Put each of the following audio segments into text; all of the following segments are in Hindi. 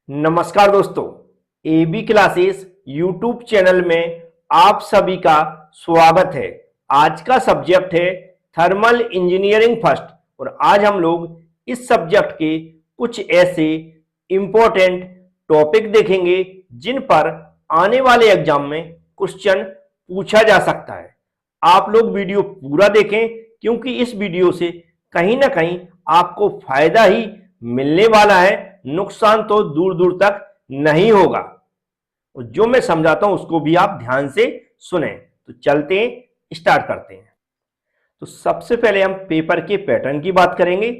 नमस्कार दोस्तों, एबी क्लासेस यूट्यूब चैनल में आप सभी का स्वागत है। आज का सब्जेक्ट है थर्मल इंजीनियरिंग फर्स्ट और आज हम लोग इस सब्जेक्ट के कुछ ऐसे इंपॉर्टेंट टॉपिक देखेंगे जिन पर आने वाले एग्जाम में क्वेश्चन पूछा जा सकता है। आप लोग वीडियो पूरा देखें क्योंकि इस वीडियो से कहीं ना कहीं आपको फायदा ही मिलने वाला है, नुकसान तो दूर दूर तक नहीं होगा। और जो मैं समझाता हूं उसको भी आप ध्यान से सुने। तो चलते हैं, स्टार्ट करते हैं। तो सबसे पहले हम पेपर के पैटर्न की बात करेंगे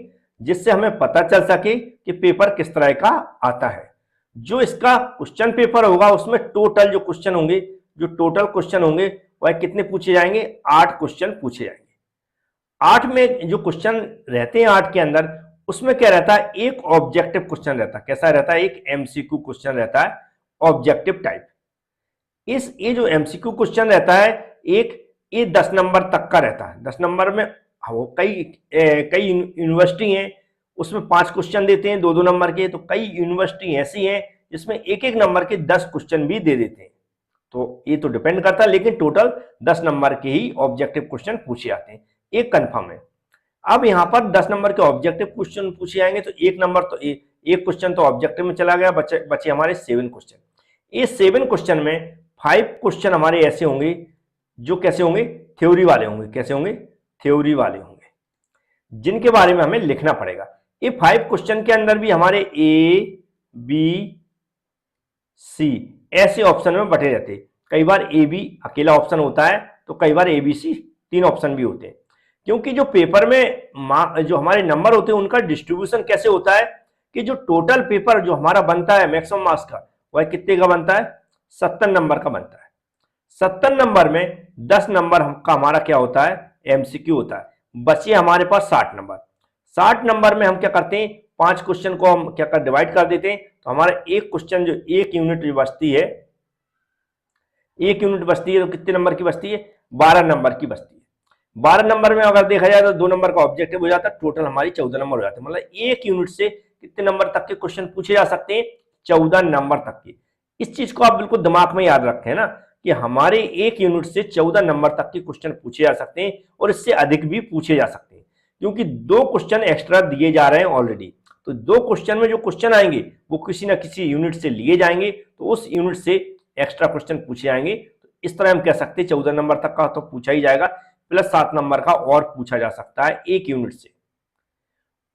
जिससे हमें पता चल सके कि पेपर किस तरह का आता है। जो इसका क्वेश्चन पेपर होगा उसमें टोटल जो क्वेश्चन होंगे, जो टोटल क्वेश्चन होंगे वह कितने पूछे जाएंगे? 8 क्वेश्चन पूछे जाएंगे। 8 में जो क्वेश्चन रहते हैं 8 के अंदर, उसमें क्या रहता है? एक ऑब्जेक्टिव क्वेश्चन रहता है। कैसा रहता है? एक एमसीक्यू क्वेश्चन रहता है, ऑब्जेक्टिव टाइप। ये जो एमसीक्यू क्वेश्चन रहता है ये 10 नंबर तक का रहता है। 10 नंबर में वो कई यूनिवर्सिटी हैं उसमें 5 क्वेश्चन देते हैं 2-2 नंबर के। तो कई यूनिवर्सिटी ऐसी हैं जिसमें 1-1 नंबर के 10 क्वेश्चन भी दे देते हैं। तो ये तो डिपेंड करता है, लेकिन टोटल 10 नंबर के ही ऑब्जेक्टिव क्वेश्चन पूछे जाते हैं, एक कंफर्म है। अब यहाँ पर 10 नंबर के ऑब्जेक्टिव क्वेश्चन पूछे जाएंगे तो एक नंबर तो एक क्वेश्चन तो ऑब्जेक्टिव में चला गया, बचे हमारे 7 क्वेश्चन। ये 7 क्वेश्चन में 5 क्वेश्चन हमारे ऐसे होंगे जो कैसे होंगे? थ्योरी वाले होंगे। कैसे होंगे? थ्योरी वाले होंगे, जिनके बारे में हमें लिखना पड़ेगा। ये 5 क्वेश्चन के अंदर भी हमारे ए बी सी ऐसे ऑप्शन में बटे रहते हैं। कई बार ए बी अकेला ऑप्शन होता है तो कई बार ए बी सी 3 ऑप्शन भी होते हैं। क्योंकि जो पेपर में जो हमारे नंबर होते हैं उनका डिस्ट्रीब्यूशन कैसे होता है कि जो टोटल पेपर जो हमारा बनता है मैक्सिमम मार्क्स का, वह कितने का बनता है? 70 नंबर का बनता है। 70 नंबर में 10 नंबर का हमारा क्या होता है? एमसीक्यू होता है। बचे हमारे पास 60 नंबर। 60 नंबर में हम क्या करते हैं? 5 क्वेश्चन को हम क्या कर डिवाइड कर देते हैं। तो हमारा एक क्वेश्चन जो एक यूनिट बचती है, एक यूनिट बचती है तो कितने नंबर की बचती है? 12 नंबर की बचती है। 12 नंबर में अगर देखा जाए तो 2 नंबर का ऑब्जेक्टिव हो जाता है, टोटल हमारी 14 नंबर हो जाते हैं। मतलब एक यूनिट से कितने नंबर तक के क्वेश्चन पूछे जा सकते हैं? 14 नंबर तक के। इस चीज को आप बिल्कुल दिमाग में याद रखें ना कि हमारे एक यूनिट से 14 नंबर तक के क्वेश्चन पूछे जा सकते हैं और इससे अधिक भी पूछे जा सकते हैं, क्योंकि 2 क्वेश्चन एक्स्ट्रा दिए जा रहे हैं ऑलरेडी। तो 2 क्वेश्चन में जो क्वेश्चन आएंगे वो किसी ना किसी यूनिट से लिए जाएंगे, तो उस यूनिट से एक्स्ट्रा क्वेश्चन पूछे जाएंगे। तो इस तरह हम कह सकते हैं 14 नंबर तक का तो पूछा ही जाएगा, प्लस 7 नंबर का और पूछा जा सकता है एक यूनिट से।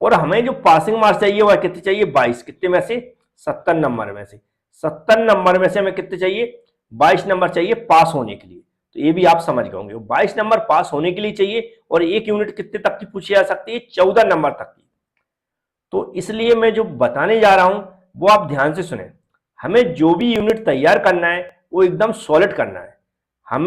और हमें जो पासिंग मार्क्स चाहिए वह कितने चाहिए? 22। कितने में से? 70 नंबर में से। 70 नंबर में से हमें कितने चाहिए? 22 नंबर चाहिए पास होने के लिए। तो ये भी आप समझ गए होंगे, 22 नंबर पास होने के लिए चाहिए। और एक यूनिट कितने तक की पूछी जा सकती है? 14 नंबर तक की। तो इसलिए मैं जो बताने जा रहा हूं वो आप ध्यान से सुने। हमें जो भी यूनिट तैयार करना है वो एकदम सॉलिड करना है। हम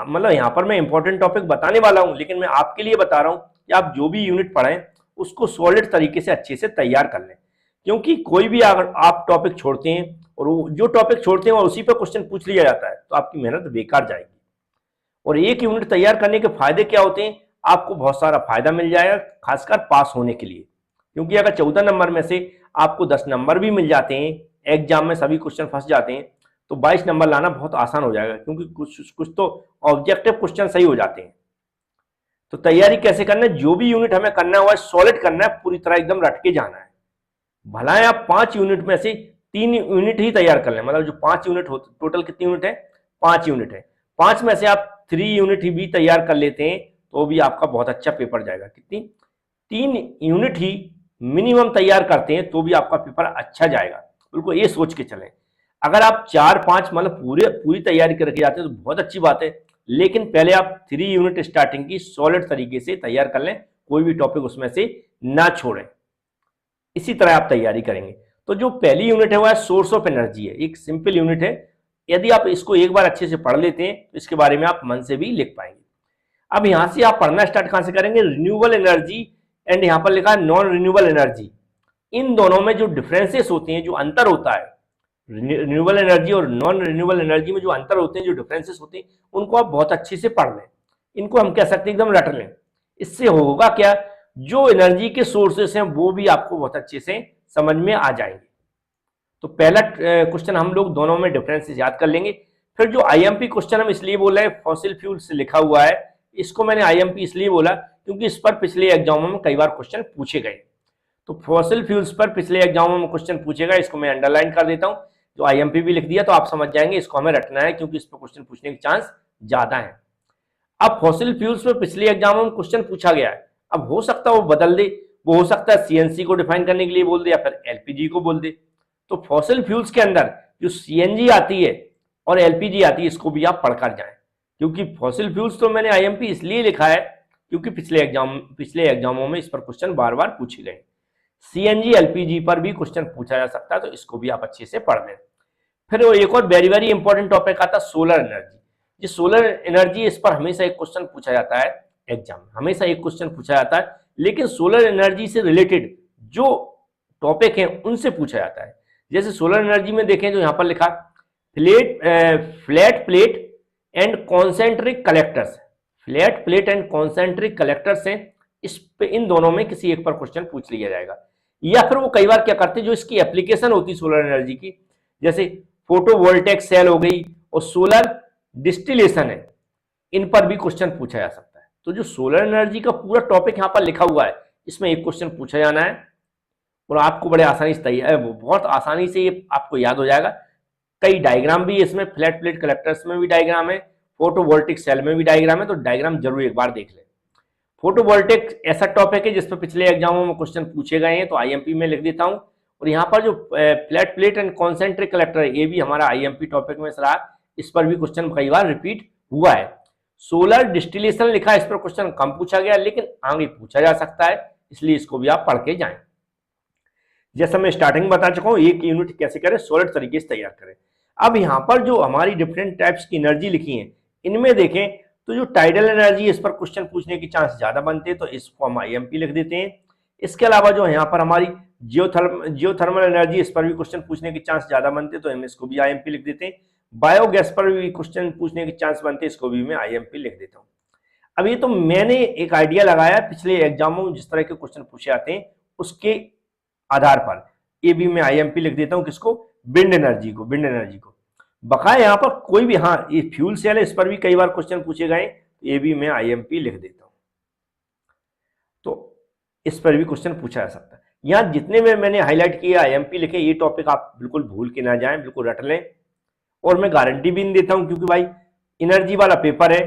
मतलब यहाँ पर मैं इंपॉर्टेंट टॉपिक बताने वाला हूं, लेकिन मैं आपके लिए बता रहा हूं कि आप जो भी यूनिट पढ़ें उसको सॉलिड तरीके से अच्छे से तैयार कर लें। क्योंकि कोई भी अगर आप टॉपिक छोड़ते हैं और जो टॉपिक छोड़ते हैं और उसी पर क्वेश्चन पूछ लिया जाता है तो आपकी मेहनत बेकार जाएगी। और एक यूनिट तैयार करने के फायदे क्या होते हैं? आपको बहुत सारा फायदा मिल जाएगा, खासकर पास होने के लिए। क्योंकि अगर 14 नंबर में से आपको 10 नंबर भी मिल जाते हैं, एग्जाम में सभी क्वेश्चन फंस जाते हैं, तो 22 नंबर लाना बहुत आसान हो जाएगा, क्योंकि कुछ तो ऑब्जेक्टिव क्वेश्चन सही हो जाते हैं। तो तैयारी कैसे करना है? जो भी यूनिट हमें करना है वह सॉलिड करना है, पूरी तरह एकदम रट के जाना है। भला है आप 5 यूनिट में से 3 यूनिट ही तैयार कर लें, मतलब जो 5 यूनिट हो, टोटल कितनी यूनिट है? 5 यूनिट है। 5 में से आप 3 यूनिट ही भी तैयार कर लेते हैं तो भी आपका बहुत अच्छा पेपर जाएगा। कितनी? 3 यूनिट ही मिनिमम तैयार करते हैं तो भी आपका पेपर अच्छा जाएगा। बिल्कुल ये सोच के चलें। अगर आप 4-5 मतलब पूरी तैयारी करके जाते हैं तो बहुत अच्छी बात है, लेकिन पहले आप 3 यूनिट स्टार्टिंग की सॉलिड तरीके से तैयार कर लें, कोई भी टॉपिक उसमें से ना छोड़ें। इसी तरह आप तैयारी करेंगे। तो जो पहली यूनिट है वह सोर्स ऑफ एनर्जी है, एक सिंपल यूनिट है। यदि आप इसको एक बार अच्छे से पढ़ लेते हैं तो इसके बारे में आप मन से भी लिख पाएंगे। अब यहां से आप पढ़ना स्टार्ट कहां से करेंगे? रिन्यूएबल एनर्जी एंड यहां पर लिखा है नॉन रिन्यूएबल एनर्जी। इन दोनों में जो डिफरेंसेस होते हैं, जो अंतर होता है, रिन्यूएबल एनर्जी और नॉन रिन्यूएबल एनर्जी में जो अंतर होते हैं, जो डिफरेंसेस होते हैं, उनको आप बहुत अच्छे से पढ़ लें। इनको हम कह सकते हैं एकदम रट लें। इससे होगा क्या? जो एनर्जी के सोर्सेस हैं वो भी आपको बहुत अच्छे से समझ में आ जाएंगे। तो पहला क्वेश्चन हम लोग दोनों में डिफरेंसेस याद कर लेंगे। फिर जो आईएमपी क्वेश्चन हम इसलिए बोल रहे हैं, फॉसिल फ्यूल से लिखा हुआ है, इसको मैंने आईएमपी इसलिए बोला क्योंकि इस पर पिछले एग्जामों में कई बार क्वेश्चन पूछे गए। तो फॉसिल फ्यूल्स पर पिछले एग्जामों में क्वेश्चन पूछेगा, इसको मैं अंडरलाइन कर देता हूं। जो आईएमपी भी लिख दिया तो आप समझ जाएंगे इसको हमें रटना है, क्योंकि इस पर क्वेश्चन पूछने के चांस ज्यादा है। अब फॉसिल फ्यूल्स में पिछले एग्जामों में क्वेश्चन पूछा गया है, अब हो सकता है वो बदल दे, वो हो सकता है सीएनसी को डिफाइन करने के लिए बोल दे या फिर एलपीजी को बोल दे। तो फॉसिल फ्यूल्स के अंदर जो सीएनजी आती है और एलपीजी आती है, इसको भी आप पढ़कर जाएं, क्योंकि फॉसिल फ्यूल्स तो मैंने आईएमपी इसलिए लिखा है क्योंकि पिछले एग्जामों में इस पर क्वेश्चन बार बार पूछे गए। सीएनजी एलपीजी पर भी क्वेश्चन पूछा जा सकता है, तो इसको भी आप अच्छे से पढ़ लें। फिर वो एक और वेरी वेरी इंपॉर्टेंट टॉपिक आता है सोलर एनर्जी। ये सोलर एनर्जी, इस पर हमेशा एक क्वेश्चन पूछा जाता है एग्जाम, हमेशा एक क्वेश्चन पूछा जाता है, लेकिन सोलर एनर्जी से रिलेटेड जो टॉपिक हैं उनसे पूछा जाता है। जैसे सोलर एनर्जी में देखें जो यहाँ पर लिखा flat plate and concentric collectors, flat plate and concentric collectors हैं, इस पे इन दोनों में किसी एक पर क्वेश्चन पूछ लिया जाएगा। या फिर वो कई बार क्या करते हैं, जो इसकी एप्लीकेशन होती है सोलर एनर्जी की, जैसे फोटोवोल्टेक सेल हो गई और सोलर डिस्टिलेशन है, इन पर भी क्वेश्चन पूछा जा सकता है। तो जो सोलर एनर्जी का पूरा टॉपिक यहाँ पर लिखा हुआ है, इसमें एक क्वेश्चन पूछा जाना है और आपको बड़े आसानी से तैयार, बहुत आसानी से ये आपको याद हो जाएगा। कई डायग्राम भी इसमें, फ्लैट प्लेट कलेक्टर्स में भी डायग्राम है, फोटोवोल्टिक सेल में भी डायग्राम है, तो डायग्राम जरूर एक बार देख लें। फोटोवोल्टिक ऐसा टॉपिक है जिस पर पिछले एग्जामों में क्वेश्चन पूछे गए हैं, तो आईएमपी में लिख देता हूं। और यहाँ पर जो flat plate and concentric collector है, ये भी हमारा आईएमपी टॉपिक में रहा, इस पर भी क्वेश्चन कई बार रिपीट हुआ है। सोलर डिस्टिलेशन लिखा है, इस पर क्वेश्चन कम पूछा गया, लेकिन आगे पूछा जा सकता है, इसलिए इसको भी आप पढ़ के जाएं। जैसा मैं स्टार्टिंग में बता चुका हूं, एक यूनिट कैसे करें, सॉलिड तरीके से तैयार करें। अब यहाँ पर जो हमारी डिफरेंट टाइप्स की एनर्जी लिखी है, इनमें देखें तो जो टाइडल एनर्जी, इस पर क्वेश्चन पूछने के चांस ज्यादा बनते हैं, तो इसको हम आईएमपी लिख देते हैं। इसके अलावा जो यहाँ पर हमारी जियोथर्मल एनर्जी, इस पर भी क्वेश्चन पूछने के चांस ज्यादा बनते हैं, तो हम इसको भी आईएमपी लिख देते हैं। बायोगैस पर भी क्वेश्चन पूछने के चांस बनते हैं, इसको भी मैं आईएमपी लिख देता हूँ। अब ये तो मैंने एक आइडिया लगाया, पिछले एग्जामों में जिस तरह के क्वेश्चन पूछे जाते हैं उसके आधार पर ये भी मैं आईएमपी लिख देता हूँ। किसको? विंड एनर्जी को, विंड एनर्जी को। बकाया यहाँ पर कोई भी, हाँ ये फ्यूल सेल है, इस पर भी कई बार क्वेश्चन पूछे गए, ये भी मैं आईएमपी लिख देता हूँ, तो इस पर भी क्वेश्चन पूछा जा सकता है। यहाँ जितने में मैंने हाईलाइट किए आईएमपी लिखे, ये टॉपिक आप बिल्कुल भूल के ना जाएं, बिल्कुल रट लें। और मैं गारंटी भी नहीं देता हूँ, क्योंकि भाई एनर्जी वाला पेपर है,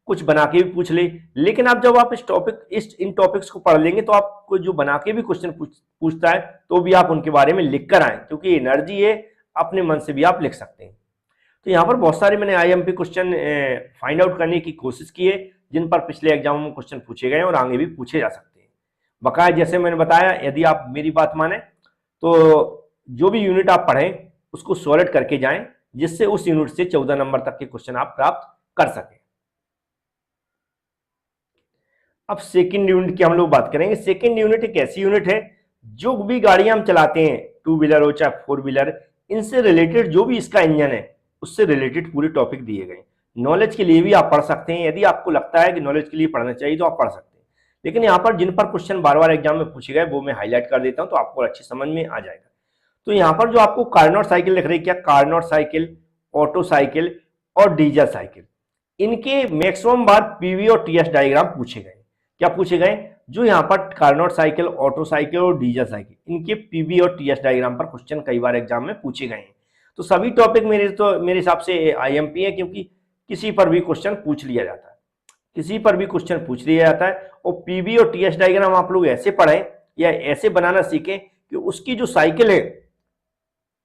कुछ बना के भी पूछ ले, लेकिन आप जब आप इन टॉपिक्स को पढ़ लेंगे तो आपको जो बना के भी क्वेश्चन पूछता है तो भी आप उनके बारे में लिख कर आए, क्योंकि एनर्जी है, अपने मन से भी आप लिख सकते हैं। तो यहाँ पर बहुत सारे मैंने आईएमपी क्वेश्चन फाइंड आउट करने की कोशिश की है, जिन पर पिछले एग्जामों में क्वेश्चन पूछे गए और आगे भी पूछे जा सकते हैं। बकाया जैसे मैंने बताया, यदि आप मेरी बात माने तो जो भी यूनिट आप पढ़ें उसको सॉलिड करके जाएं, जिससे उस यूनिट से 14 नंबर तक के क्वेश्चन आप प्राप्त कर सकें। अब सेकंड यूनिट की हम लोग बात करेंगे। सेकंड यूनिट एक ऐसी यूनिट है, जो भी गाड़ियां हम चलाते हैं, टू व्हीलर हो चाहे फोर व्हीलर, इनसे रिलेटेड जो भी इसका इंजन है उससे रिलेटेड पूरे टॉपिक दिए गए। नॉलेज के लिए भी आप पढ़ सकते हैं, यदि आपको लगता है कि नॉलेज के लिए पढ़ना चाहिए तो आप पढ़ सकते हैं, लेकिन यहाँ पर जिन पर क्वेश्चन बार बार एग्जाम में पूछे गए वो मैं हाईलाइट कर देता हूँ, तो आपको अच्छी समझ में आ जाएगा। तो यहाँ पर जो आपको कार्नोट साइकिल लिख रही है, क्या कार्नोट साइकिल, ऑटो साइकिल और डीजल साइकिल, इनके मैक्सिमम बार पीवी और टीएस डायग्राम पूछे गए। क्या पूछे गए? जो यहाँ पर कार्नोट साइकिल, ऑटो साइकिल और डीजल साइकिल, इनके पीवी और टीएस डायग्राम पर क्वेश्चन कई बार एग्जाम में पूछे गए हैं। तो सभी टॉपिक मेरे हिसाब से आईएमपी है, क्योंकि किसी पर भी क्वेश्चन पूछ लिया जाता है, किसी पर भी क्वेश्चन पूछ लिया जाता है। और पीवी और टीएस डायग्राम आप लोग ऐसे पढ़ें या ऐसे बनाना सीखें कि उसकी जो साइकिल है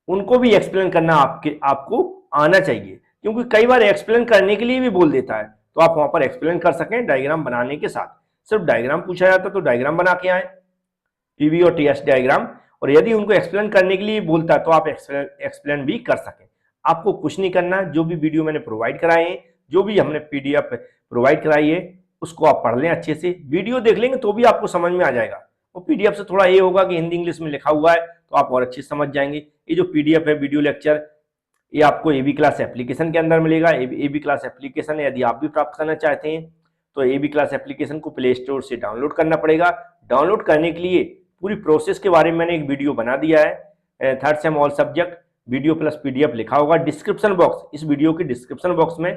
उनको भी एक्सप्लेन करना आपको आना चाहिए, क्योंकि कई बार एक्सप्लेन करने के लिए भी बोल देता है, तो आप वहां पर एक्सप्लेन कर सकें डायग्राम बनाने के साथ। सिर्फ डायग्राम पूछा जाता तो डायग्राम बना के आए, पीवी और टीएस डायग्राम, और यदि उनको एक्सप्लेन करने के लिए बोलता है तो आप एक्सप्लेन भी कर सकें। आपको कुछ नहीं करना, जो भी वीडियो मैंने प्रोवाइड कराए हैं, जो भी हमने पीडीएफ प्रोवाइड कराई है, उसको आप पढ़ लें अच्छे से। वीडियो देख लेंगे तो भी आपको समझ में आ जाएगा, और पीडीएफ से थोड़ा ये होगा कि हिंदी इंग्लिश में लिखा हुआ है तो आप और अच्छे से समझ जाएंगे। ये जो पीडीएफ है वीडियो लेक्चर, ये आपको एबी क्लास एप्लीकेशन के अंदर मिलेगा। एबी क्लास एप्लीकेशन है, यदि आप भी प्राप्त करना चाहते हैं तो एबी क्लास एप्लीकेशन को प्ले स्टोर से डाउनलोड करना पड़ेगा। डाउनलोड करने के लिए पूरी प्रोसेस के बारे में मैंने एक वीडियो बना दिया है, third same all subject video plus PDF लिखा होगा डिस्क्रिप्शन बॉक्स, इस वीडियो की डिस्क्रिप्शन बॉक्स में,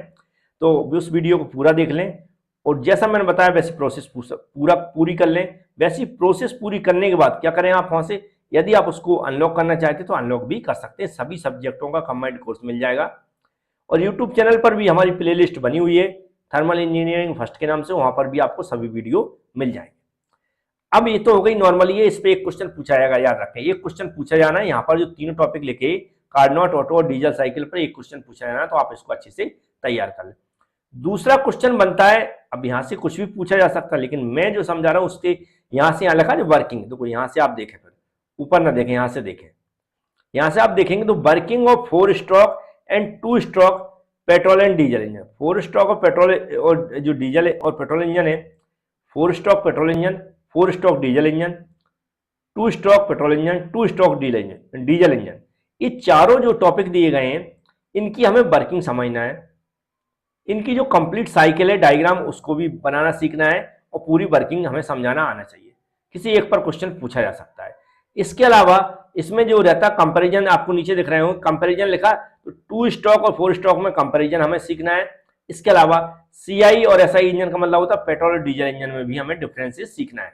तो उस वीडियो को पूरा देख लें और जैसा मैंने बताया वैसी प्रोसेस पूरी कर लें। वैसी प्रोसेस पूरी करने के बाद क्या करें आप वहां से, यदि आप उसको अनलॉक करना चाहते हैं तो अनलॉक भी कर सकते हैं, सभी सब्जेक्टों का कंबाइंड कोर्स मिल जाएगा। और यूट्यूब चैनल पर भी हमारी प्लेलिस्ट बनी हुई है थर्मल इंजीनियरिंग फर्स्ट के नाम से, वहां पर भी आपको सभी वीडियो मिल जाएंगे। अब ये तो हो गई नॉर्मली, ये इस पे एक क्वेश्चन पूछा जाएगा, याद रखें एक क्वेश्चन पूछा जाना है यहाँ पर, जो तीनों टॉपिक लेके कार्नोट, ऑटो और डीजल साइकिल पर एक क्वेश्चन पूछा जाना है, तो आप इसको अच्छे से तैयार कर लें। दूसरा क्वेश्चन बनता है, अब यहाँ से कुछ भी पूछा जा सकता है, लेकिन मैं जो समझा रहा हूँ उसके यहाँ से यहाँ लिखा है वर्किंग, तो यहाँ से आप देखें, फिर ऊपर ना देखें, यहाँ से देखें, यहाँ से आप देखेंगे तो working of 4 stroke and 2 stroke petrol and diesel engine. 4 stroke और पेट्रोल और जो डीजल और पेट्रोल इंजन है, 4 stroke petrol engine, 4 stroke diesel engine, 2 stroke petrol engine, 2 stroke diesel engine, ये चारों जो टॉपिक दिए गए हैं इनकी हमें वर्किंग समझना है, इनकी जो कंप्लीट साइकिल है डायग्राम उसको भी बनाना सीखना है और पूरी वर्किंग हमें समझाना आना चाहिए। किसी एक पर क्वेश्चन पूछा जा सकता है। इसके अलावा इसमें जो रहता कंपैरिजन, आपको नीचे दिख रहे हो कंपैरिजन लिखा, तो 2 स्ट्रोक और 4 स्ट्रोक में कंपैरिजन हमें सीखना है। इसके अलावा सीआई और एसआई इंजन का मतलब होता है पेट्रोल और डीजल इंजन में भी हमें डिफरेंसेस सीखना है,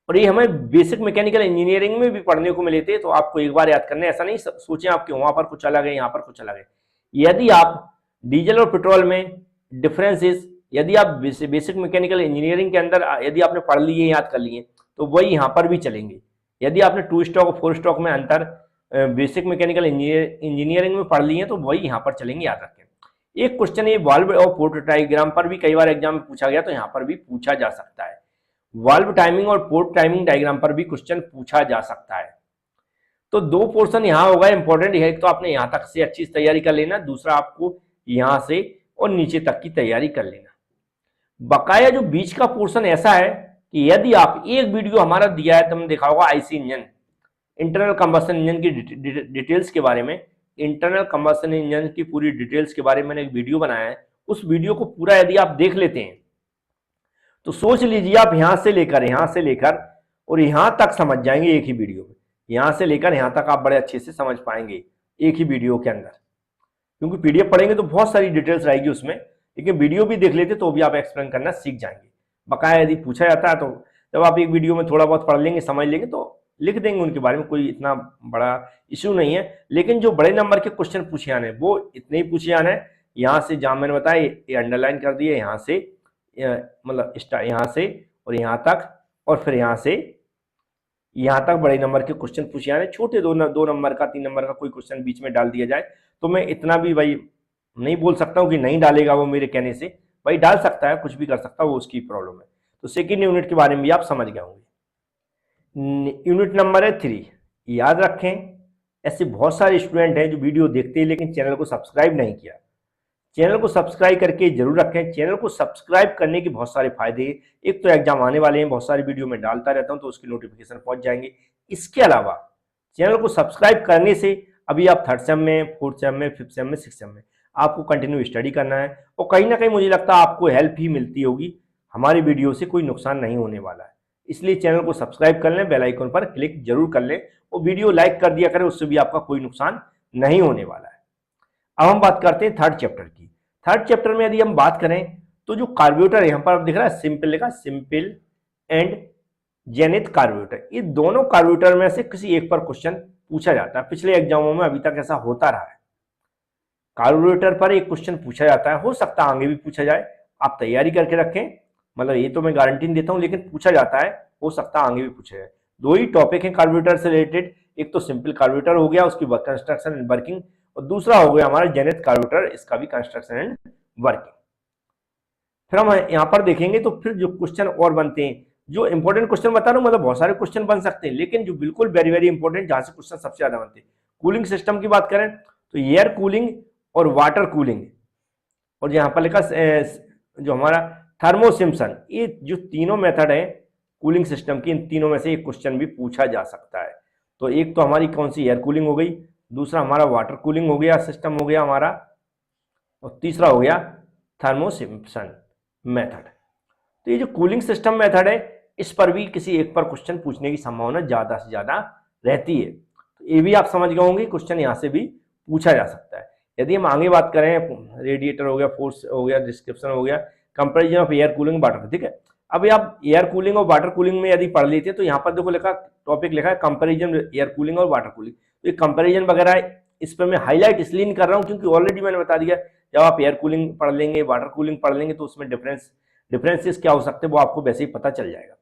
और ये हमें बेसिक मैकेनिकल इंजीनियरिंग में भी पढ़ने को मिले थे, तो आपको एक बार याद करना है, ऐसा नहीं सोचें आपके वहां पर कुछ अलग है यहाँ पर कुछ अलग है। यदि आप डीजल और पेट्रोल में डिफरेंसेस, यदि आप बेसिक मैकेनिकल इंजीनियरिंग के अंदर यदि आपने पढ़ लिए, याद कर लिए, तो वही यहाँ पर भी चलेंगे। यदि आपने 2 स्ट्रोक और 4 स्ट्रोक में अंतर बेसिक मैकेनिकल इंजीनियरिंग में पढ़ लिए तो वही यहाँ पर चलेंगे, याद रखें। एक क्वेश्चन ये वाल्व और पोर्ट डायग्राम पर भी कई बार एग्जाम में पूछा गया, तो यहाँ पर भी पूछा जा सकता है। वाल्व टाइमिंग और पोर्ट टाइमिंग डायग्राम पर भी क्वेश्चन पूछा जा सकता है। तो 2 पोर्शन यहाँ होगा इंपॉर्टेंट है, एक तो आपने यहाँ तक से अच्छी तैयारी कर लेना, दूसरा आपको यहाँ से और नीचे तक की तैयारी कर लेना। बकाया जो बीच का पोर्शन ऐसा है कि यदि आप एक वीडियो हमारा दिया है, तुमने देखा होगा IC engine, internal combustion engine की डिटेल्स के बारे में, इंटरनल कंबशन इंजन की पूरी डिटेल्स के बारे में मैंने एक वीडियो बनाया है। उस वीडियो को पूरा यदि आप देख लेते हैं तो सोच लीजिए आप यहां से लेकर और यहां तक समझ जाएंगे एक ही वीडियो में। यहां से लेकर यहां तक आप बड़े अच्छे से समझ पाएंगे एक ही वीडियो के अंदर, क्योंकि पीडीएफ पढ़ेंगे तो बहुत सारी डिटेल्स रहेगी उसमें, लेकिन वीडियो भी देख लेते तो भी आप एक्सप्लेन करना सीख जाएंगे। बकाया यदि पूछा जाता है तो जब आप एक वीडियो में थोड़ा बहुत पढ़ लेंगे, समझ लेंगे, तो लिख देंगे उनके बारे में, कोई इतना बड़ा इश्यू नहीं है। लेकिन जो बड़े नंबर के क्वेश्चन पूछे आने वो इतने ही पूछे आने हैं। यहाँ से जहाँ मैंने बताया ये अंडरलाइन कर दिए, यहाँ से मतलब यहाँ से और यहाँ तक, और फिर यहाँ से यहाँ तक बड़े नंबर के क्वेश्चन पूछे आने। छोटे 2 नंबर का 3 नंबर का कोई क्वेश्चन बीच में डाल दिया जाए तो मैं इतना भी भाई नहीं बोल सकता हूँ कि नहीं डालेगा वो मेरे कहने से, भाई डाल सकता है, कुछ भी कर सकता है, वो उसकी प्रॉब्लम है। तो सेकेंड यूनिट के बारे में भी आप समझ गए होंगे। यूनिट नंबर है 3, याद रखें। ऐसे बहुत सारे स्टूडेंट हैं जो वीडियो देखते हैं लेकिन चैनल को सब्सक्राइब नहीं किया। चैनल को सब्सक्राइब करके जरूर रखें। चैनल को सब्सक्राइब करने के बहुत सारे फायदे हैं। एक तो एग्जाम आने वाले हैं, बहुत सारी वीडियो में डालता रहता हूं तो उसकी नोटिफिकेशन पहुंच जाएंगे। इसके अलावा चैनल को सब्सक्राइब करने से अभी आप 3rd सेम में, 4th सेम में, 5th सेम में, 6th सेम में आपको कंटिन्यू स्टडी करना है, और कहीं ना कहीं मुझे लगता है आपको हेल्प ही मिलती होगी। हमारी वीडियो से कोई नुकसान नहीं होने वाला है, इसलिए चैनल को सब्सक्राइब कर लें, बेल आइकन पर क्लिक जरूर कर लें और वीडियो लाइक कर दिया करें, उससे भी आपका कोई नुकसान नहीं होने वाला है। अब हम बात करते हैं 3rd चैप्टर की। 3rd चैप्टर में यदि हम बात करें तो जो कार्बोरेटर यहाँ पर आप दिख रहा है सिंपल लिखा, सिंपल एंड जेनिथ कार्बोरेटर, ये दोनों कार्बोरेटर में से किसी एक पर क्वेश्चन पूछा जाता है। पिछले एग्जामों में अभी तक ऐसा होता रहा है, कार्बोरेटर पर एक क्वेश्चन पूछा जाता है, हो सकता है आगे भी पूछा जाए, आप तैयारी करके रखें, मतलब ये तो मैं गारंटी नहीं देता हूं, लेकिन पूछा जाता है, हो सकता है आगे भी पूछा जाए। 2 ही टॉपिक हैं कार्बोरेटर से रिलेटेड, एक तो सिंपल कार्बोरेटर हो गया, उसकी कंस्ट्रक्शन एंड वर्किंग, और दूसरा हो गया हमारा जेनिथ कार्बोरेटर, इसका भी कंस्ट्रक्शन एंड वर्किंग। फिर हम यहाँ पर देखेंगे तो फिर जो क्वेश्चन और बनते हैं, जो इंपॉर्टेंट क्वेश्चन बता रहा हूँ, मतलब बहुत सारे क्वेश्चन बन सकते हैं, लेकिन जो बिल्कुल वेरी वेरी इंपॉर्टेंट, जहां से क्वेश्चन सबसे ज्यादा बनते हैं, कूलिंग सिस्टम की बात करें तो एयर कूलिंग और वाटर कूलिंग, और यहाँ पर लिखा जो हमारा थर्मोसिम्पसन, ये जो तीनों मेथड है कूलिंग सिस्टम की, इन तीनों में से एक क्वेश्चन भी पूछा जा सकता है। तो एक तो हमारी कौन सी एयर कूलिंग हो गई, दूसरा हमारा वाटर कूलिंग हो गया, सिस्टम हो गया हमारा, और तीसरा हो गया थर्मोसिम्पसन मेथड। तो ये जो कूलिंग सिस्टम मेथड है, इस पर भी किसी एक पर क्वेश्चन पूछने की संभावना ज्यादा से ज्यादा रहती है। तो ये भी आप समझ गए होंगे, क्वेश्चन यहाँ से भी पूछा जा सकता है। यदि हम आगे बात करें, रेडिएटर हो गया, फोर्स हो गया, डिस्क्रिप्शन हो गया, comparison of air cooling water, ठीक है। अभी आप एयर कूलिंग और वाटर कूलिंग में यदि पढ़ लेते हैं तो यहाँ पर देखो लिखा, टॉपिक लिखा है कंपेरिजन एयर कूलिंग और वाटर कूलिंग। तो ये कंपेरिजन वगैरह इस पर मैं हाईलाइट इसलिए नहीं कर रहा हूँ क्योंकि ऑलरेडी मैंने बता दिया, जब आप एयर कूलिंग पढ़ लेंगे, वाटर कूलिंग पढ़ लेंगे तो उसमें डिफरेंसेस क्या हो सकते हैं वो आपको वैसे ही पता चल जाएगा।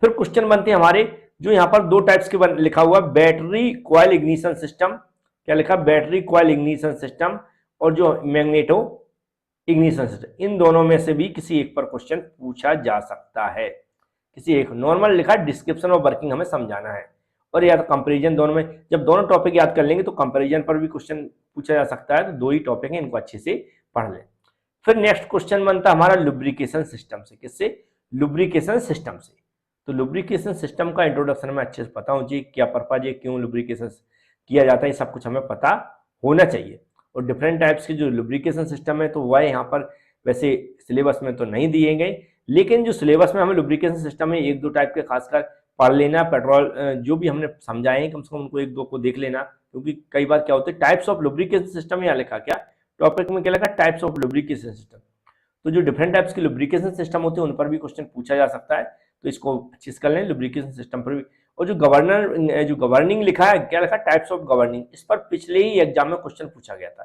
फिर क्वेश्चन बनते हैं हमारे, जो यहाँ पर दो टाइप्स के लिखा हुआ, बैटरी कॉइल इग्निशन सिस्टम, क्या लिखा, बैटरी कॉइल इग्निशन सिस्टम और जो मैग्नेटो इग्निशन सिस्टम, इन दोनों में से भी किसी एक पर क्वेश्चन पूछा जा सकता है। किसी एक, नॉर्मल लिखा डिस्क्रिप्शन और वर्किंग हमें समझाना है, और या तो कंपेरिजन, दोनों में जब दोनों टॉपिक याद कर लेंगे तो कंपेरिजन पर भी क्वेश्चन पूछा जा सकता है। तो दो ही टॉपिक हैं, इनको अच्छे से पढ़ लें। फिर नेक्स्ट क्वेश्चन बनता है हमारा लुब्रिकेशन सिस्टम से। किससे? लुब्रिकेशन सिस्टम से। तो लुब्रिकेशन सिस्टम का इंट्रोडक्शन हमें अच्छे से पता होना चाहिए, क्या पर्पज है, क्यों लुब्रिकेशन किया जाता है, ये सब कुछ हमें पता होना चाहिए। और डिफरेंट टाइप्स के जो लुब्रिकेशन सिस्टम है तो वह यहाँ पर वैसे सिलेबस में तो नहीं दिए गए, लेकिन जो सिलेबस में हमें लुब्रिकेशन सिस्टम में एक दो टाइप के खासकर पढ़ लेना, पेट्रोल जो भी हमने समझाए हैं कम से कम उनको एक दो को देख लेना, क्योंकि कई बार क्या होता है, टाइप्स ऑफ लुब्रिकेशन सिस्टम यहाँ लिखा, क्या टॉपिक में क्या लिखा, टाइप्स ऑफ लुब्रिकेशन सिस्टम। तो जो डिफरेंट टाइप्स के लुब्रिकेशन सिस्टम होते हैं उन पर भी क्वेश्चन पूछा जा सकता है, तो इसको अच्छे से कर लें, लुब्रिकेशन सिस्टम पर भी। और जो गवर्निंग लिखा है, क्या लिखा, टाइप्स ऑफ गवर्निंग, इस पर पिछले ही एग्जाम में क्वेश्चन पूछा गया था।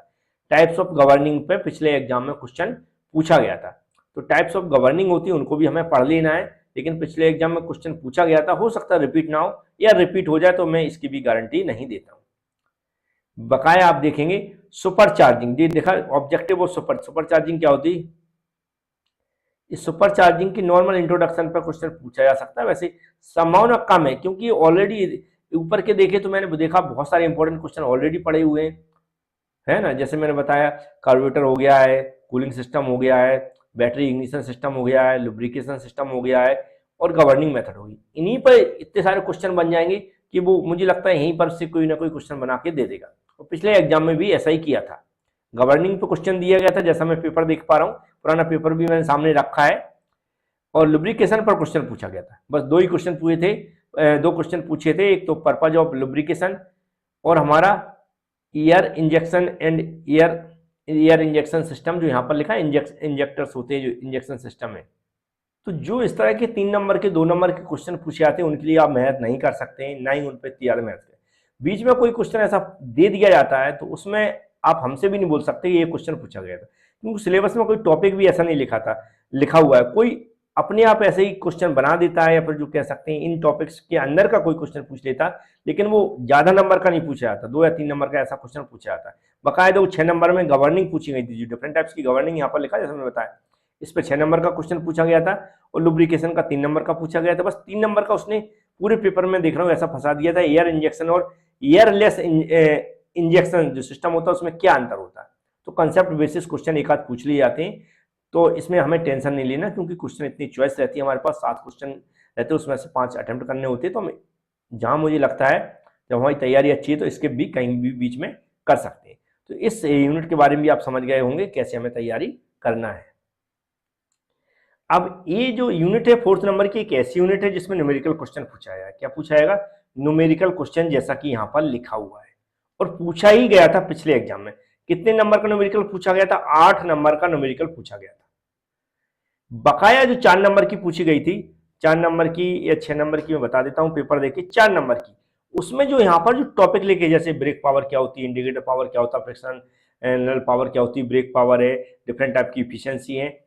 टाइप्स ऑफ गवर्निंग पे पिछले एग्जाम में क्वेश्चन पूछा गया था। तो टाइप्स ऑफ गवर्निंग होती है, उनको भी हमें पढ़ लेना है, लेकिन पिछले एग्जाम में क्वेश्चन पूछा गया था, हो सकता है रिपीट ना हो या रिपीट हो जाए, तो मैं इसकी भी गारंटी नहीं देता हूं। बकाया आप देखेंगे सुपर चार्जिंग, ये देखा ऑब्जेक्टिव और सुपर चार्जिंग क्या होती है। इस सुपर चार्जिंग की नॉर्मल इंट्रोडक्शन पर क्वेश्चन पूछा जा सकता है, वैसे संभावना कम है क्योंकि ऑलरेडी ऊपर के देखे तो मैंने देखा बहुत सारे इंपॉर्टेंट क्वेश्चन ऑलरेडी पड़े हुए हैं, है ना। जैसे मैंने बताया कार्बोरेटर हो गया है, कूलिंग सिस्टम हो गया है, बैटरी इग्निशन सिस्टम हो गया है, लुब्रिकेशन सिस्टम हो गया है और गवर्निंग मेथड होगी। इन्हीं पर इतने सारे क्वेश्चन बन जाएंगे कि वो मुझे लगता है यहीं पर से कोई ना कोई क्वेश्चन बना के दे देगा। और पिछले एग्जाम में भी ऐसा ही किया था, गवर्निंग पे क्वेश्चन दिया गया था, जैसा मैं पेपर देख पा रहा हूँ, पुराना पेपर भी मैंने सामने रखा है, और लुब्रिकेशन पर क्वेश्चन पूछा गया था। बस दो ही क्वेश्चन पूछे थे, दो क्वेश्चन पूछे थे, एक तो पर्पज ऑफ लुब्रिकेशन और हमारा air injection and air injection system, जो यहाँ पर लिखा है इंजेक्टर्स होते हैं जो इंजेक्शन सिस्टम है। तो जो इस तरह के 3 नंबर के 2 नंबर के क्वेश्चन पूछे जाते हैं उनके लिए आप मेहनत नहीं कर सकते हैं, ना ही उन पर तैयार मेहनत करें। बीच में कोई क्वेश्चन ऐसा दे दिया जाता है तो उसमें आप हमसे भी नहीं बोल सकते ये क्वेश्चन पूछा गया था, क्योंकि सिलेबस में कोई टॉपिक भी ऐसा नहीं लिखा हुआ है। कोई अपने आप ऐसे ही क्वेश्चन बना देता है, या फिर जो कह सकते हैं इन टॉपिक्स के अंदर का कोई क्वेश्चन पूछ लेता, लेकिन वो ज्यादा नंबर का नहीं पूछा जाता, 2 या 3 नंबर का ऐसा क्वेश्चन पूछा जाता है। बकायदा 6 नंबर में गवर्निंग पूछी गई थी, जो डिफरेंट टाइप्स की गवर्निंग यहाँ पर लिखा है, जैसे मैंने बताया, इस पर 6 नंबर का क्वेश्चन पूछा गया था, और लुब्रिकेशन का 3 नंबर का पूछा गया था। बस 3 नंबर का उसने पूरे पेपर में देख रहा हूँ ऐसा फंसा दिया था, एयर इंजेक्शन और एयरलेस इंजेक्शन जो सिस्टम होता है उसमें क्या अंतर होता है। तो कंसेप्ट बेसिस क्वेश्चन एक आध पूछ लिए जाते हैं, तो इसमें हमें टेंशन नहीं लेना, क्योंकि क्वेश्चन इतनी चॉइस रहती है हमारे पास, 7 क्वेश्चन रहते हैं, उसमें से 5 अटेम्प्ट करने होते हैं। तो हमें जहां मुझे लगता है जब हमारी तैयारी अच्छी है तो इसके भी कहीं भी बीच में कर सकते हैं। तो इस यूनिट के बारे में भी आप समझ गए होंगे कैसे हमें तैयारी करना है। अब ये जो यूनिट है 4th नंबर की, एक ऐसी यूनिट है जिसमें न्यूमेरिकल क्वेश्चन पूछा जाएगा। क्या पूछा जाएगा? न्यूमेरिकल क्वेश्चन, जैसा कि यहाँ पर लिखा हुआ है, और पूछा ही गया था पिछले एग्जाम में। कितने नंबर का न्यूमेरिकल पूछा गया था? 8 नंबर का न्यूमेरिकल पूछा गया था। बकाया जो 4 नंबर की पूछी गई थी, 4 नंबर की या 6 नंबर की, मैं बता देता हूं, पेपर देखिए 4 नंबर की, उसमें जो यहाँ पर जो टॉपिक लेके, जैसे ब्रेक पावर क्या होती है, इंडिकेटर पावर क्या होता है, फ्रिक्शन नल पावर क्या होती है, ब्रेक पावर है, डिफरेंट टाइप की इफिशियंसी है,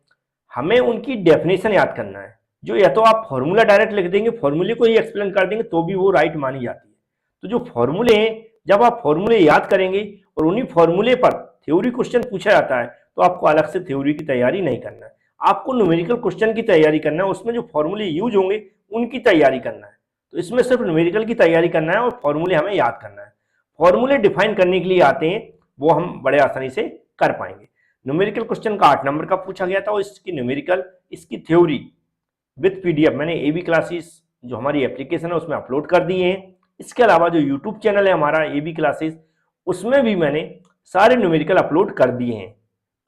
हमें उनकी डेफिनेशन याद करना है। जो या तो आप फॉर्मूला डायरेक्ट लिख देंगे, फॉर्मूले को ही एक्सप्लेन कर देंगे, तो भी वो राइट मानी जाती है। तो जो फॉर्मूले हैं, जब आप फॉर्मूले याद करेंगे और उन्हीं फॉर्मूले पर थ्योरी क्वेश्चन पूछा जाता है, तो आपको अलग से थ्योरी की तैयारी नहीं करना है, आपको न्यूमेरिकल क्वेश्चन की तैयारी करना है, उसमें जो फॉर्मूले यूज होंगे उनकी तैयारी करना है। तो इसमें सिर्फ न्यूमेरिकल की तैयारी करना है और फॉर्मूले हमें याद करना है। फॉर्मूले डिफाइन करने के लिए आते हैं, वो हम बड़े आसानी से कर पाएंगे। न्यूमेरिकल क्वेश्चन का 8 नंबर का पूछा गया था, और इसकी न्यूमेरिकल, इसकी थ्योरी विद पीडीएफ मैंने एबी क्लासेस जो हमारी एप्लीकेशन है उसमें अपलोड कर दिए हैं। इसके अलावा जो यूट्यूब चैनल है हमारा एबी क्लासेस, उसमें भी मैंने सारे न्यूमेरिकल अपलोड कर दिए हैं।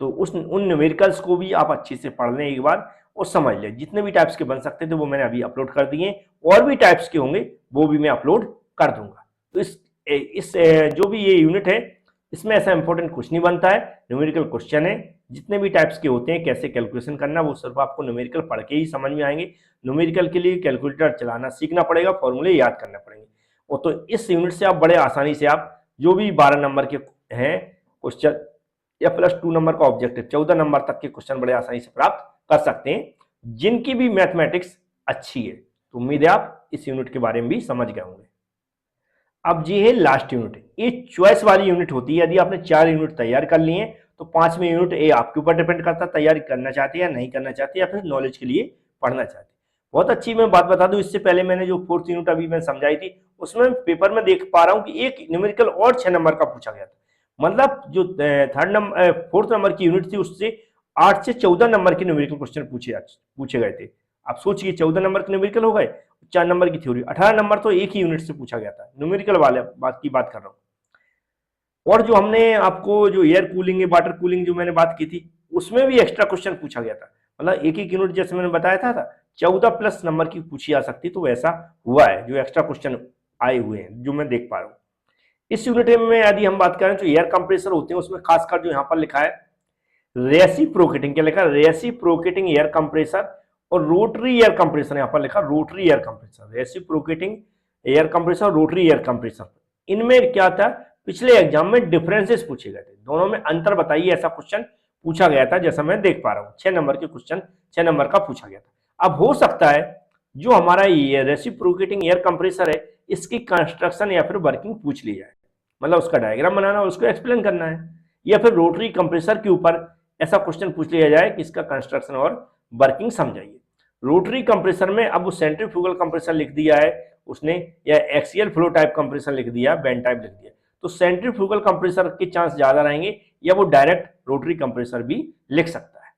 तो उन न्यूमेरिकल्स को भी आप अच्छे से पढ़ लें एक बार और समझ लें। जितने भी टाइप्स के बन सकते थे वो मैंने अभी अपलोड कर दिए हैं, और भी टाइप्स के होंगे वो भी मैं अपलोड कर दूंगा। तो इस जो भी ये यूनिट है इसमें ऐसा इंपॉर्टेंट कुछ नहीं बनता है, न्यूमेरिकल क्वेश्चन है। जितने भी टाइप्स के होते हैं कैसे कैलकुलेशन करना वो सिर्फ आपको न्यूमेरिकल पढ़ के ही समझ में आएंगे। न्यूमेरिकल के लिए कैलकुलेटर चलाना सीखना पड़ेगा, फॉर्मूले याद करना पड़ेंगे। और तो इस यूनिट से आप बड़े आसानी से आप जो भी 12 नंबर के हैं क्वेश्चन या +2 नंबर का ऑब्जेक्टिव 14 नंबर तक के क्वेश्चन बड़े आसानी से प्राप्त कर सकते हैं जिनकी भी मैथमेटिक्स अच्छी है। तो उम्मीद है आप इस यूनिट के बारे में भी समझ गए होंगे। अब ये है लास्ट यूनिट, ये चॉइस वाली यूनिट होती है। यदि आपने 4 यूनिट तैयार कर लिए हैं तो 5वें यूनिट ये आपके ऊपर डिपेंड करता है, तैयारी करना चाहते हैं या नहीं करना चाहते या फिर नॉलेज के लिए पढ़ना चाहते हैं। बहुत अच्छी मैं बात बता दूं, इससे पहले मैंने जो 4th यूनिट अभी मैं समझाई थी उसमें पेपर में देख पा रहा हूं कि एक न्यूमेरिकल और 6 नंबर का पूछा गया था। मतलब जो 4th नंबर की यूनिट थी उससे 8 से 14 नंबर के न्यूमेरिकल क्वेश्चन पूछे गए थे। आप सोचिए 14 नंबर के न्यूमेरिकल हो गए, 4 नंबर की थ्योरी, 18 नंबर तो एक ही यूनिट से पूछा गया था। न्यूमेरिकल वाले बात कर रहा हूं। और जो हमने आपको जो एयर कूलिंग है, वाटर कूलिंग जो मैंने बात की थी उसमें भी एक्स्ट्रा क्वेश्चन पूछा गया था। मतलब एक यूनिट जैसे मैंने बताया था 14+ नंबर की पूछी जा सकती, तो वैसा हुआ है जो एक्स्ट्रा क्वेश्चन आए हुए हैं जो मैं देख पा रहा हूँ। इस यूनिट में यदि हम बात करें तो एयर कंप्रेसर होते हैं, उसमें खासकर जो यहाँ पर लिखा है रेसिप्रोकेटिंग, क्या लिखा है रेसिप्रोकेटिंग एयर कंप्रेसर और रोटरी एयर कंप्रेसर, यहाँ पर लिखा rotary air compressor, reciprocating air compressor, rotary air compressor. इनमें क्या था, पिछले एग्जाम में डिफरेंसेस पूछे गए थे, दोनों में अंतर बताइए, ऐसा क्वेश्चन पूछा गया था जैसा मैं देख पा रहा हूँ। 6 नंबर के क्वेश्चन 6 नंबर का पूछा गया था। अब हो सकता है जो हमारा ये रेसिप्रोकेटिंग एयर कंप्रेसर है इसकी कंस्ट्रक्शन या फिर वर्किंग पूछ ली जाए, मतलब उसका डायग्राम बनाना, उसको एक्सप्लेन करना है, या फिर रोटरी कंप्रेसर के ऊपर ऐसा क्वेश्चन पूछ लिया जाए कि इसका कंस्ट्रक्शन और वर्किंग समझाइए। रोटरी कंप्रेसर में अब वो सेंट्रीफ्यूगल कंप्रेसर लिख दिया है उसने, या एक्सियल फ्लो टाइप कंप्रेसर लिख दिया, बेंड टाइप लिख दिया, तो सेंट्रीफ्यूगल कंप्रेसर के चांस ज्यादा रहेंगे, या वो डायरेक्ट रोटरी कंप्रेसर भी लिख सकता है।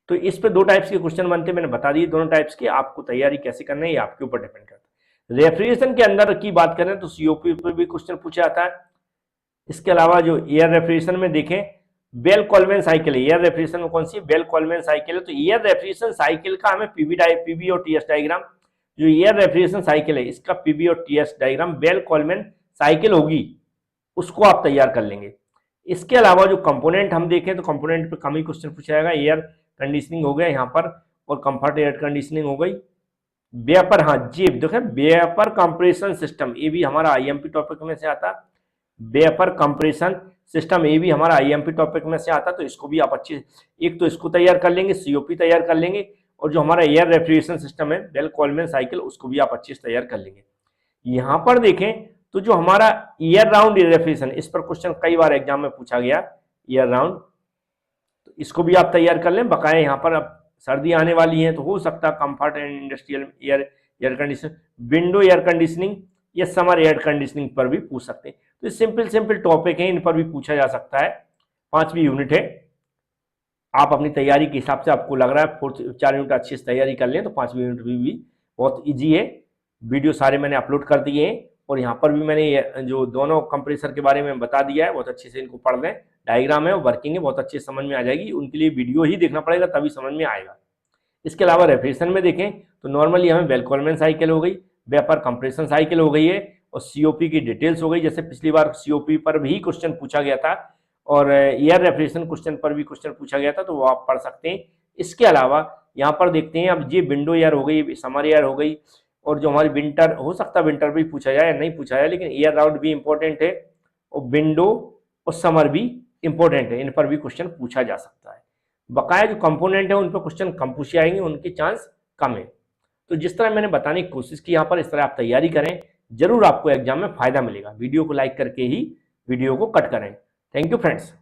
तो इस पे 2 टाइप्स के क्वेश्चन बनते हैं, मैंने बता दिए दोनों टाइप्स के। आपको तैयारी कैसे करना है ये आपके ऊपर डिपेंड करता है। रेफ्रिजरेशन के अंदर की बात करें तो सीओपी पर भी क्वेश्चन पूछा जाता है। इसके अलावा जो एयर रेफ्रिजरेशन में देखें बेल कॉलमैन साइकिल है, एयर रेफ्रिजरेशन में कौन सी बेल कॉलमैन साइकिल है, तो एयर रेफ्रिजरेशन साइकिल का हमें पीबी और टीएस डायग्राम, जो एयर रेफ्रिजरेशन साइकिल है इसका पीबी और TS diagram Bell Coleman cycle होगी उसको आप तैयार कर लेंगे। इसके अलावा जो कंपोनेंट हम देखें तो कंपोनेंट पे कम ही क्वेश्चन पूछा जाएगा। एयर कंडीशनिंग हो गया यहाँ पर, और कंफर्ट एयर कंडीशनिंग हो गई। वेपर, हाँ जी देखिए वेपर कंप्रेशन सिस्टम, ये भी हमारा आईएमपी टॉपिक में से आता। वेपर कंप्रेशन सिस्टम ये भी हमारा आईएमपी टॉपिक में से आता, तो इसको भी आप अच्छे, एक तो इसको तैयार कर लेंगे, सीओपी तैयार कर लेंगे, और जो हमारा एयर रेफ्रिजरेशन सिस्टम है बेल कॉलमैन साइकिल उसको भी आप अच्छे से तैयार कर लेंगे। यहाँ पर देखें तो जो हमारा ईयर राउंड रेफ्रिजरेशन, इस पर क्वेश्चन कई बार एग्जाम में पूछा गया, ईयर राउंड, तो इसको भी आप तैयार कर लें। बकाया यहाँ पर अब सर्दी आने वाली है तो हो सकता है comfort and industrial air condition, window air conditioning या समर एयर कंडीशनिंग पर भी पूछ सकते हैं। तो सिंपल टॉपिक है, इन पर भी पूछा जा सकता है। 5वीं यूनिट है, आप अपनी तैयारी के हिसाब से आपको लग रहा है 4 यूनिट अच्छी से तैयारी कर लें तो 5वीं यूनिट भी बहुत ईजी है। वीडियो सारे मैंने अपलोड कर दिए हैं, और यहाँ पर भी मैंने जो दोनों कंप्रेसर के बारे में बता दिया है, बहुत अच्छे से इनको पढ़ लें। डायग्राम है, वर्किंग है, बहुत अच्छे से समझ में आ जाएगी। उनके लिए वीडियो ही देखना पड़ेगा तभी समझ में आएगा। इसके अलावा रेफ्रिजरेशन में देखें तो नॉर्मली हमें बेल कॉलमैन साइकिल हो गई, वेपर कंप्रेशन साइकिल हो गई है, और सीओपी की डिटेल्स हो गई। जैसे पिछली बार सीओपी पर भी क्वेश्चन पूछा गया था, और एयर रेफ्रिजरेशन क्वेश्चन पर भी क्वेश्चन पूछा गया था, तो वो आप पढ़ सकते हैं। इसके अलावा यहाँ पर देखते हैं, अब ये विंडो एयर हो गई, समर एयर हो गई, और जो हमारी विंटर, हो सकता है विंटर भी पूछा जाए या नहीं पूछा जाए, लेकिन एयर राउंड भी इंपॉर्टेंट है, और विंडो और समर भी इंपॉर्टेंट है, इन पर भी क्वेश्चन पूछा जा सकता है। बकाया जो कंपोनेंट है उन पर क्वेश्चन कम पूछे आएंगे, उनके चांस कम है। तो जिस तरह मैंने बताने की कोशिश की यहाँ पर, इस तरह आप तैयारी करें, जरूर आपको एग्जाम में फायदा मिलेगा। वीडियो को लाइक करके ही वीडियो को कट करें। Thank you friends.